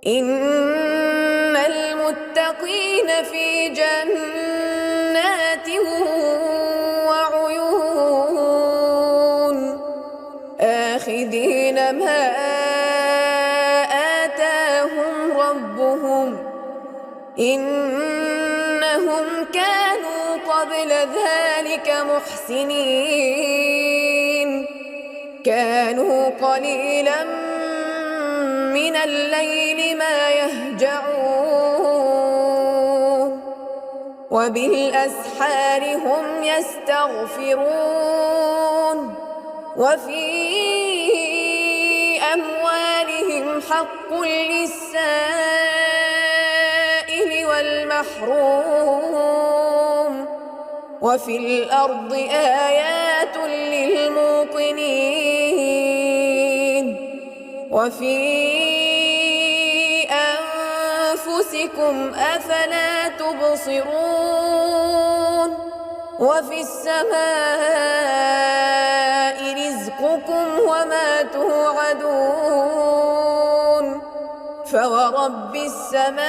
إن المتقين في جنات وعيون آخذين ما آتاهم ربهم إنهم كانوا قبل ذلك محسنين كانوا قليلا من الليل ما يهجعون وبالأسحار هم يستغفرون وفي أموالهم حق للسائل والمحروم وفي الأرض آيات للموقنين وفي أنفسكم أفلا تبصرون وفي السماء رزقكم وما توعدون فورب السماء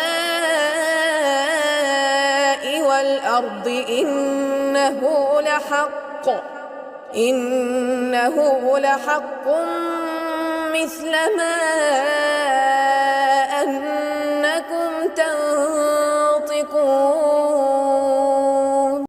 والأرض إنه لحق مثل ما